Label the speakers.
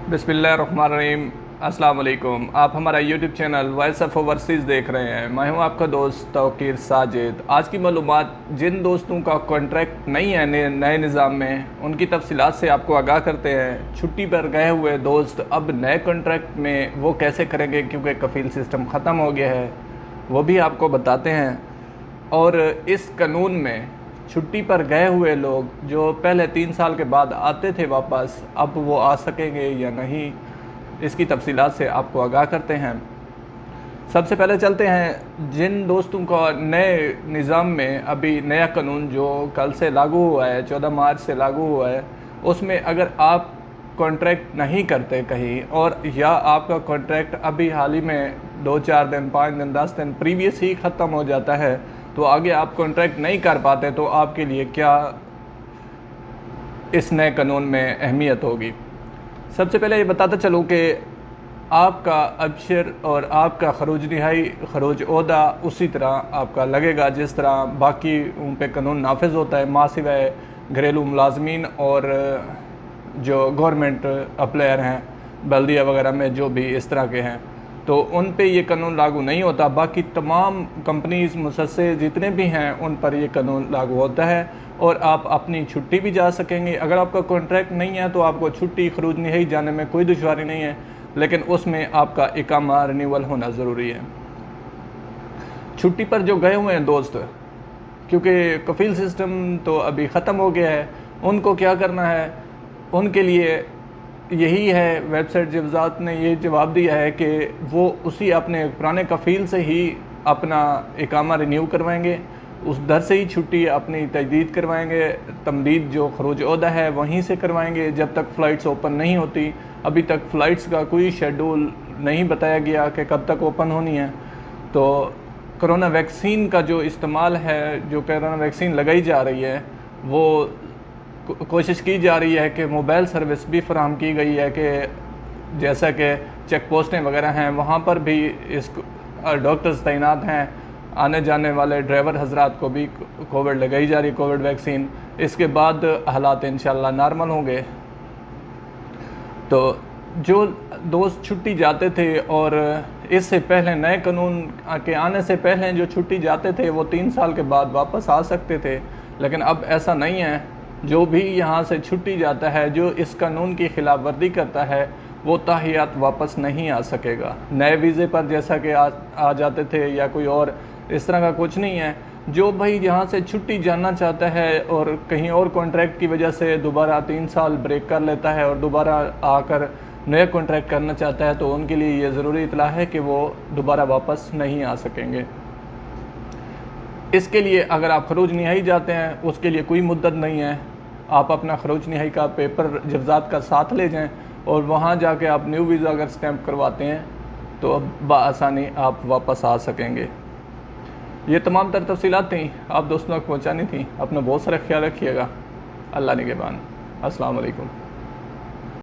Speaker 1: बिस्मिल्लाहिर्रहमानिर्रहीम। अस्सलाम वालेकुम। आप हमारा YouTube channel voice of overseas देख रहे हैं। मैं हूं आपका दोस्त तौकीर साजिद। आज की मालूमात जिन दोस्तों का कॉन्ट्रैक्ट नहीं है नए निज़ाम में, उनकी तफसीलात से आपको आगाह करते हैं। छुट्टी पर गए हुए दोस्त अब नए कॉन्ट्रैक्ट में वो कैसे करेंगे, क्योंकि कफ़ील सिस्टम ख़त्म हो गया है, वो भी आपको बताते हैं। और इस कानून में छुट्टी पर गए हुए लोग जो पहले 3 साल के बाद आते थे वापस, अब वो आ सकेंगे या नहीं, इसकी तफसीलात से आपको आगाह करते हैं। सबसे पहले चलते हैं जिन दोस्तों का नए निज़ाम में अभी नया कानून जो कल से लागू हुआ है, 14 मार्च से लागू हुआ है, उसमें अगर आप कॉन्ट्रैक्ट नहीं करते कहीं, और या आपका कॉन्ट्रैक्ट अभी हाल ही में 2-4 दिन, 5 दिन, 10 दिन प्रीवियस ही ख़त्म हो जाता है, तो आगे आप कॉन्ट्रैक्ट नहीं कर पाते, तो आपके लिए क्या इस नए कानून में अहमियत होगी। सबसे पहले ये बताता चलूँ कि आपका अबशर और आपका खरूज रिहाई, खरूज ओहदा उसी तरह आपका लगेगा जिस तरह बाकी उन पे कानून नाफिज होता है, माँ सिवाय घरेलू मुलाजमीन और जो गवर्नमेंट अप्लायर हैं बल्दिया वगैरह में, जो भी इस तरह के हैं, तो उन पे ये कानून लागू नहीं होता। बाकी तमाम कंपनीज, मुसस्से जितने भी हैं, उन पर ये कानून लागू होता है और आप अपनी छुट्टी भी जा सकेंगे। अगर आपका कॉन्ट्रैक्ट नहीं है तो आपको छुट्टी, खरूज नहीं जाने में कोई दुश्वारी नहीं है, लेकिन उसमें आपका इकामा रिन्यूअल होना ज़रूरी है। छुट्टी पर जो गए हुए हैं दोस्त, क्योंकि कफ़ील सिस्टम तो अभी ख़त्म हो गया है, उनको क्या करना है, उनके लिए यही है, वेबसाइट जवाज़ात ने ये जवाब दिया है कि वो उसी अपने पुराने कफ़ील से ही अपना इकामा रिन्यू करवाएंगे, उस दर से ही छुट्टी अपनी तजदीद करवाएंगे। तमदीद जो खरूज ओहदा है वहीं से करवाएंगे जब तक फ़्लाइट्स ओपन नहीं होती। अभी तक फ़्लाइट्स का कोई शेड्यूल नहीं बताया गया कि कब तक ओपन होनी है। तो कोरोना वैक्सीन का जो इस्तेमाल है, जो कोरोना वैक्सीन लगाई जा रही है, वो कोशिश की जा रही है कि मोबाइल सर्विस भी फराहम की गई है कि जैसा कि चेक पोस्टें वगैरह हैं, वहाँ पर भी इस डॉक्टर्स तैनात हैं, आने जाने वाले ड्राइवर हजरात को भी कोविड लगाई जा रही, कोविड वैक्सीन। इसके बाद हालात इंशाल्लाह नॉर्मल होंगे। तो जो दोस्त छुट्टी जाते थे और इससे पहले नए कानून के आने से पहले जो छुट्टी जाते थे, वो 3 साल के बाद वापस आ सकते थे, लेकिन अब ऐसा नहीं है। जो भी यहाँ से छुट्टी जाता है, जो इस कानून की खिलाफ वर्दी करता है, वो ताहियात वापस नहीं आ सकेगा। नए वीज़े पर जैसा कि आ जाते थे या कोई और, इस तरह का कुछ नहीं है। जो भाई यहाँ से छुट्टी जाना चाहता है और कहीं और कॉन्ट्रैक्ट की वजह से दोबारा 3 साल ब्रेक कर लेता है और दोबारा आकर नया कॉन्ट्रैक्ट करना चाहता है, तो उनके लिए ये ज़रूरी इतला है कि वो दोबारा वापस नहीं आ सकेंगे। इसके लिए अगर आप खरूज निहाई जाते हैं, उसके लिए कोई मुद्दत नहीं है। आप अपना खरूज निहाई का पेपर जवाज़ात का साथ ले जाएं और वहाँ जाके आप न्यू वीज़ा अगर स्टैम्प करवाते हैं तो अब बआसानी आप वापस आ सकेंगे। ये तमाम तर तफसीलात थी, आप दोस्तों तक पहुँचानी थी। अपना बहुत सारा ख्याल रखिएगा। अल्लाह निगहबान। अस्सलाम वालेकुम।